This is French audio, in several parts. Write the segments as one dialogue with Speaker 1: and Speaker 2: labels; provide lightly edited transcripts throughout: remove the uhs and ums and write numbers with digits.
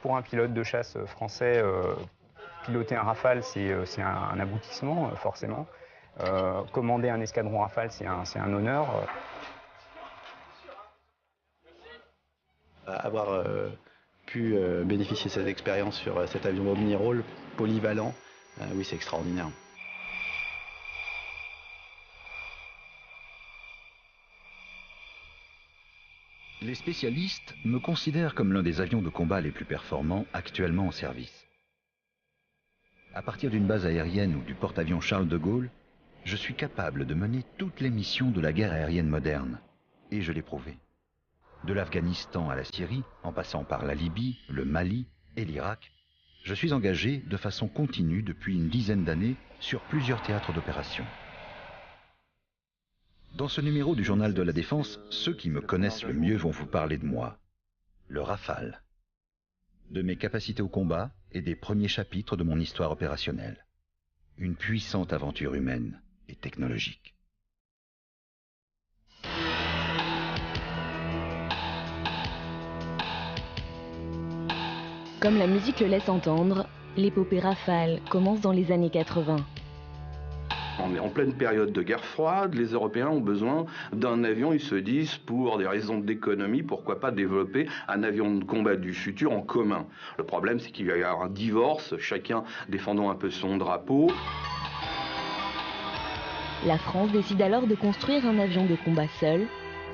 Speaker 1: pour un pilote de chasse français, piloter un Rafale, c'est un aboutissement, forcément. Commander un escadron Rafale, c'est un honneur.
Speaker 2: Avoir pu bénéficier de cette expérience sur cet avion omni-rôle polyvalent, oui, c'est extraordinaire.
Speaker 3: Les spécialistes me considèrent comme l'un des avions de combat les plus performants actuellement en service. À partir d'une base aérienne ou du porte-avions Charles de Gaulle, je suis capable de mener toutes les missions de la guerre aérienne moderne. Et je l'ai prouvé. De l'Afghanistan à la Syrie, en passant par la Libye, le Mali et l'Irak, je suis engagé de façon continue depuis une dizaine d'années sur plusieurs théâtres d'opération. Dans ce numéro du Journal de la Défense, ceux qui me connaissent le mieux vont vous parler de moi, le Rafale, de mes capacités au combat et des premiers chapitres de mon histoire opérationnelle. Une puissante aventure humaine et technologique.
Speaker 4: Comme la musique le laisse entendre, l'épopée Rafale commence dans les années 80.
Speaker 5: On est en pleine période de guerre froide, les Européens ont besoin d'un avion, ils se disent, pour des raisons d'économie, pourquoi pas développer un avion de combat du futur en commun. Le problème, c'est qu'il va y avoir un divorce, chacun défendant un peu son drapeau.
Speaker 4: La France décide alors de construire un avion de combat seul.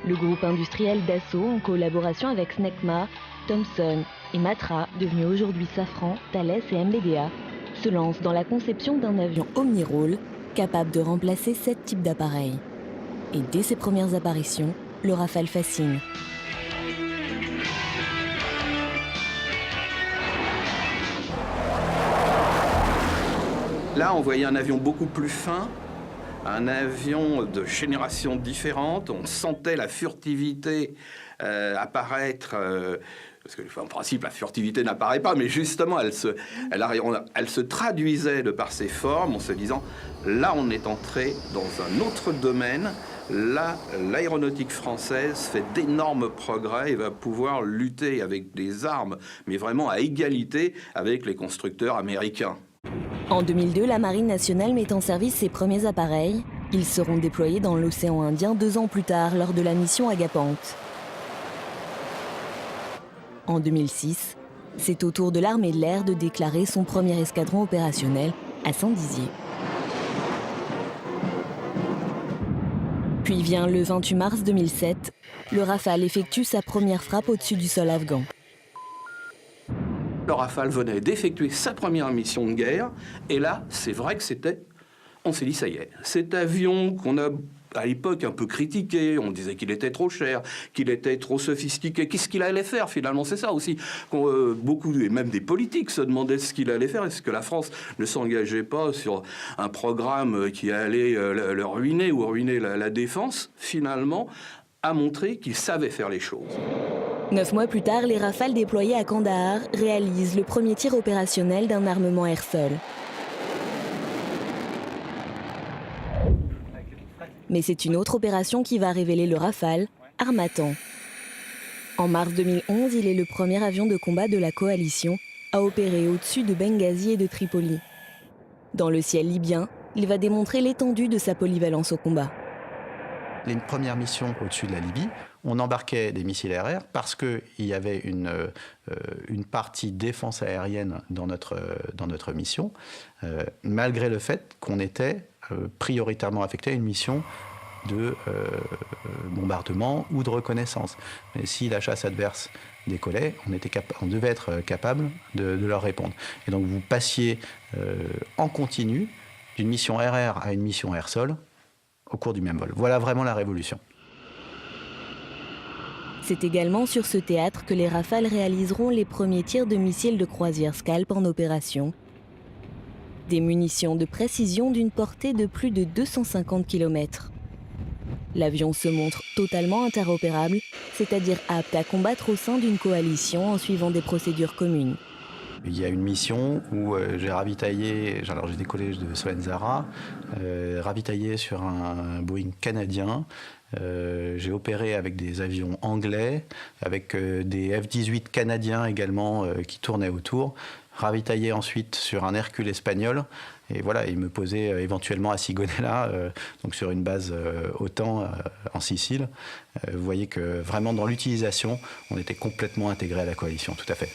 Speaker 4: Le groupe industriel Dassault, en collaboration avec Snecma, Thomson et Matra, devenu aujourd'hui Safran, Thales et MBDA, se lance dans la conception d'un avion omni-rôle capable de remplacer 7 types d'appareils. Et dès ses premières apparitions, le Rafale fascine.
Speaker 5: Là, on voyait un avion beaucoup plus fin, un avion de générations différentes. On sentait la furtivité apparaître. Parce que, en principe, la furtivité n'apparaît pas, mais justement, elle se traduisait de par ses formes en se disant, là, on est entré dans un autre domaine. Là, l'aéronautique française fait d'énormes progrès et va pouvoir lutter avec des armes, mais vraiment à égalité avec les constructeurs américains.
Speaker 4: En 2002, la Marine nationale met en service ses premiers appareils. Ils seront déployés dans l'océan Indien 2 ans plus tard, lors de la mission Agapante. En 2006, c'est au tour de l'armée de l'air de déclarer son premier escadron opérationnel à Saint-Dizier. Puis vient le 28 mars 2007, le Rafale effectue sa première frappe au-dessus du sol afghan.
Speaker 5: Le Rafale venait d'effectuer sa première mission de guerre, et là, c'est vrai que on s'est dit, ça y est, cet avion qu'on a à l'époque un peu critiqué, on disait qu'il était trop cher, qu'il était trop sophistiqué. Qu'est-ce qu'il allait faire finalement? C'est ça aussi. Beaucoup, et même des politiques, se demandaient ce qu'il allait faire. Est-ce que la France ne s'engageait pas sur un programme qui allait le ruiner ou ruiner la défense? Finalement, a montré qu'il savait faire les choses.
Speaker 4: 9 mois plus tard, les Rafales déployés à Kandahar réalisent le premier tir opérationnel d'un armement air-sol. Mais c'est une autre opération qui va révéler le Rafale, Harmattan. En mars 2011, il est le premier avion de combat de la coalition à opérer au-dessus de Benghazi et de Tripoli. Dans le ciel libyen, il va démontrer l'étendue de sa polyvalence au combat.
Speaker 2: Les premières missions au-dessus de la Libye, on embarquait des missiles RR parce qu'il y avait une partie défense aérienne dans notre mission, malgré le fait qu'on était prioritairement affecté à une mission de bombardement ou de reconnaissance. Mais si la chasse adverse décollait, on devait être capable de leur répondre. Et donc vous passiez en continu d'une mission RR à une mission air-sol au cours du même vol. Voilà vraiment la révolution.
Speaker 4: C'est également sur ce théâtre que les Rafales réaliseront les premiers tirs de missiles de croisière Scalp en opération. Des munitions de précision d'une portée de plus de 250 km. L'avion se montre totalement interopérable, c'est-à-dire apte à combattre au sein d'une coalition en suivant des procédures communes.
Speaker 2: Il y a une mission où j'ai ravitaillé, alors j'ai décollé de Solenzara, ravitaillé sur un Boeing canadien. J'ai opéré avec des avions anglais, avec des F-18 canadiens également qui tournaient autour. Ravitaillé ensuite sur un Hercule espagnol. Et voilà, il me posait éventuellement à Sigonella, donc sur une base OTAN en Sicile. Vous voyez que vraiment dans l'utilisation, on était complètement intégré à la coalition, tout à fait.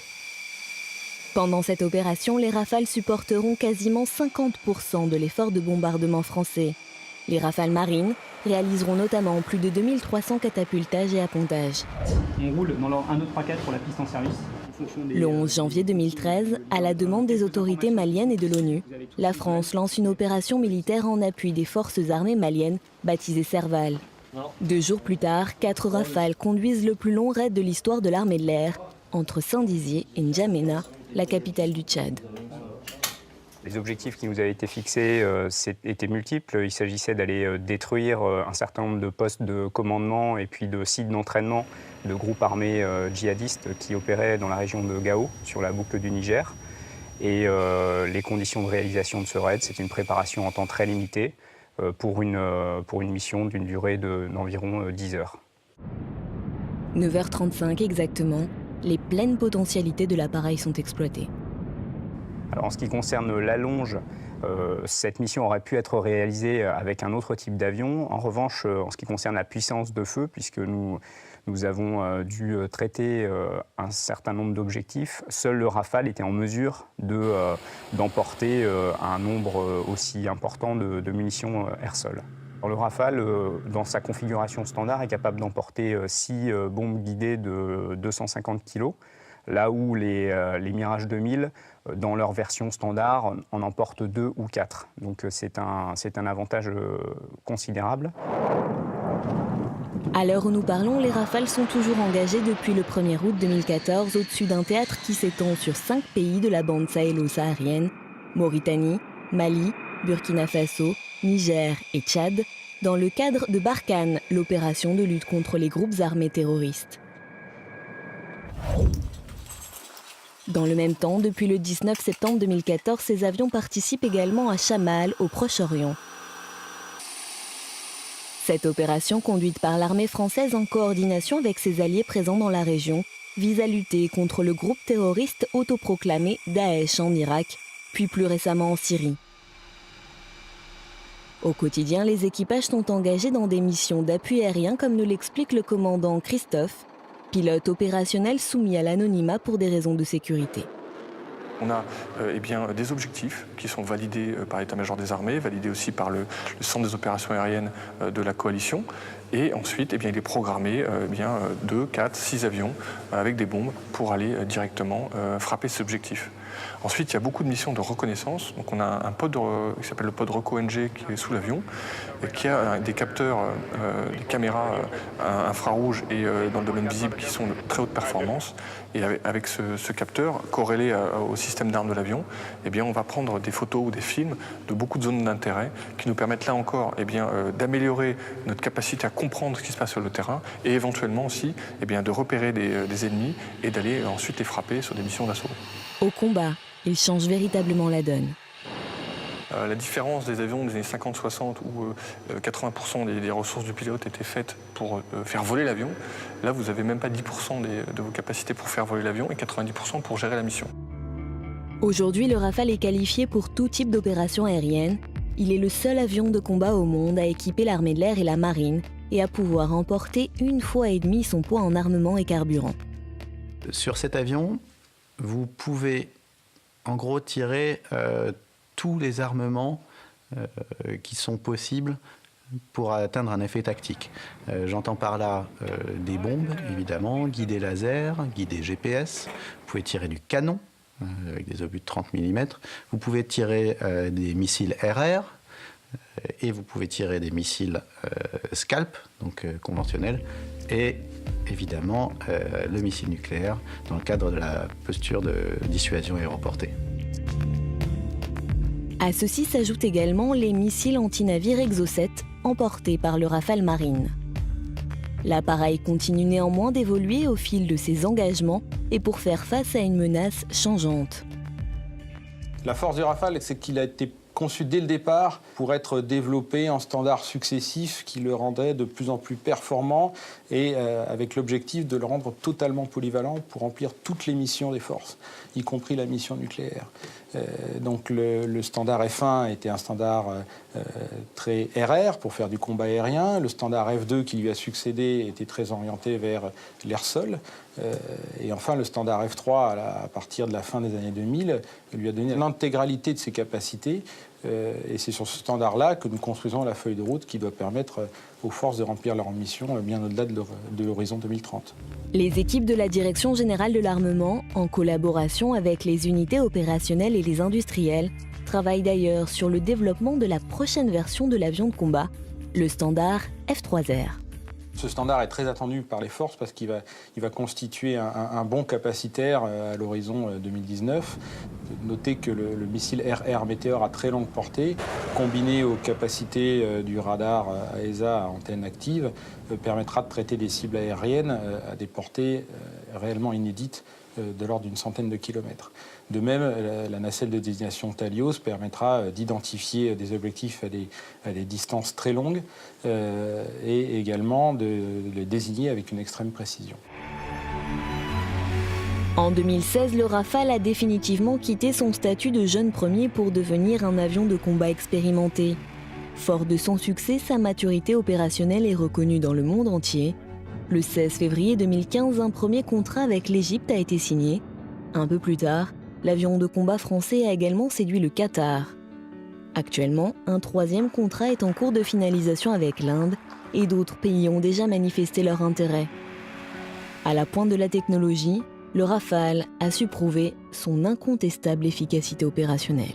Speaker 4: Pendant cette opération, les Rafales supporteront quasiment 50% de l'effort de bombardement français. Les Rafales marines réaliseront notamment plus de 2300 catapultages et appontages.
Speaker 6: On roule dans l'ordre 1, 2, 3, 4 pour la piste en service.
Speaker 4: Le 11 janvier 2013, à la demande des autorités maliennes et de l'ONU, la France lance une opération militaire en appui des forces armées maliennes, baptisée Serval. 2 jours plus tard, 4 Rafales conduisent le plus long raid de l'histoire de l'armée de l'air, entre Saint-Dizier et N'Djamena, la capitale du Tchad.
Speaker 1: Les objectifs qui nous avaient été fixés étaient multiples. Il s'agissait d'aller détruire un certain nombre de postes de commandement et puis de sites d'entraînement de groupes armés djihadistes qui opéraient dans la région de Gao, sur la boucle du Niger. Et les conditions de réalisation de ce raid, c'est une préparation en temps très limité pour une mission d'une durée d'environ 10 heures.
Speaker 4: 9h35 exactement, les pleines potentialités de l'appareil sont exploitées.
Speaker 1: Alors, en ce qui concerne l'allonge, cette mission aurait pu être réalisée avec un autre type d'avion. En revanche, en ce qui concerne la puissance de feu, puisque nous avons dû traiter un certain nombre d'objectifs, seul le Rafale était en mesure d'emporter un nombre aussi important de munitions air-sol. Le Rafale, dans sa configuration standard, est capable d'emporter 6 bombes guidées de 250 kg, là où les Mirage 2000, dans leur version standard, en emportent 2 ou 4. Donc c'est un avantage considérable.
Speaker 4: À l'heure où nous parlons, les Rafales sont toujours engagés depuis le 1er août 2014 au-dessus d'un théâtre qui s'étend sur 5 pays de la bande sahélo-saharienne, Mauritanie, Mali, Burkina Faso, Niger et Tchad, dans le cadre de Barkhane, l'opération de lutte contre les groupes armés terroristes. Dans le même temps, depuis le 19 septembre 2014, ces avions participent également à Chamal, au Proche-Orient. Cette opération, conduite par l'armée française en coordination avec ses alliés présents dans la région, vise à lutter contre le groupe terroriste autoproclamé Daesh en Irak, puis plus récemment en Syrie. Au quotidien, les équipages sont engagés dans des missions d'appui aérien, comme nous l'explique le commandant Christophe, pilote opérationnel soumis à l'anonymat pour des raisons de sécurité.
Speaker 7: On a des objectifs qui sont validés par l'état-major des armées, validés aussi par le centre des opérations aériennes de la coalition. Et ensuite, il est programmé 2, 4, 6 avions avec des bombes pour aller directement frapper ces objectifs. Ensuite, il y a beaucoup de missions de reconnaissance. Donc on a un pod qui s'appelle le pod RECO-NG qui est sous l'avion, qui a des capteurs, des caméras infrarouges et dans le domaine visible qui sont de très haute performance. Et avec ce capteur corrélé au système d'armes de l'avion, on va prendre des photos ou des films de beaucoup de zones d'intérêt qui nous permettent là encore d'améliorer notre capacité à comprendre ce qui se passe sur le terrain et éventuellement aussi de repérer des ennemis et d'aller ensuite les frapper sur des missions d'assaut.
Speaker 4: Au combat, il change véritablement la donne.
Speaker 7: La différence des avions des années 50-60 où 80% des ressources du pilote étaient faites pour faire voler l'avion, là vous n'avez même pas 10% de vos capacités pour faire voler l'avion et 90% pour gérer la mission.
Speaker 4: Aujourd'hui, le Rafale est qualifié pour tout type d'opération aérienne. Il est le seul avion de combat au monde à équiper l'armée de l'air et la marine et à pouvoir emporter 1,5 fois son poids en armement et carburant.
Speaker 2: Sur cet avion, vous pouvez en gros tirer tous les armements qui sont possibles pour atteindre un effet tactique. J'entends par là des bombes, évidemment, guidées laser, guidées GPS. Vous pouvez tirer du canon avec des obus de 30 mm. Vous pouvez tirer des missiles RR et vous pouvez tirer des missiles Scalp, donc conventionnels, et évidemment le missile nucléaire dans le cadre de la posture de dissuasion aéroportée.
Speaker 4: À ceci s'ajoutent également les missiles anti-navires Exocet emportés par le Rafale Marine. L'appareil continue néanmoins d'évoluer au fil de ses engagements et pour faire face à une menace changeante.
Speaker 8: La force du Rafale, c'est qu'il a été conçu dès le départ pour être développé en standards successifs qui le rendaient de plus en plus performant et avec l'objectif de le rendre totalement polyvalent pour remplir toutes les missions des forces, y compris la mission nucléaire. Donc le standard F1 était un standard très RR pour faire du combat aérien. Le standard F2 qui lui a succédé était très orienté vers l'air-sol. Et enfin, le standard F3, à partir de la fin des années 2000, lui a donné l'intégralité de ses capacités. Et c'est sur ce standard-là que nous construisons la feuille de route qui doit permettre aux forces de remplir leur mission bien au-delà de l'horizon 2030.
Speaker 4: Les équipes de la Direction générale de l'armement, en collaboration avec les unités opérationnelles et les industriels, travaillent d'ailleurs sur le développement de la prochaine version de l'avion de combat, le standard F3R.
Speaker 8: Ce standard est très attendu par les forces parce qu'il va constituer un bon capacitaire à l'horizon 2019. Notez que le missile RR Météor à très longue portée, combiné aux capacités du radar AESA à antenne active, permettra de traiter des cibles aériennes à des portées réellement inédites de l'ordre d'une centaine de kilomètres. De même, la nacelle de désignation Talios permettra d'identifier des objectifs à des distances très longues et également de les désigner avec une extrême précision.
Speaker 4: En 2016, le Rafale a définitivement quitté son statut de jeune premier pour devenir un avion de combat expérimenté. Fort de son succès, sa maturité opérationnelle est reconnue dans le monde entier. Le 16 février 2015, un premier contrat avec l'Égypte a été signé. Un peu plus tard, l'avion de combat français a également séduit le Qatar. Actuellement, un troisième contrat est en cours de finalisation avec l'Inde et d'autres pays ont déjà manifesté leur intérêt. À la pointe de la technologie, le Rafale a su prouver son incontestable efficacité opérationnelle.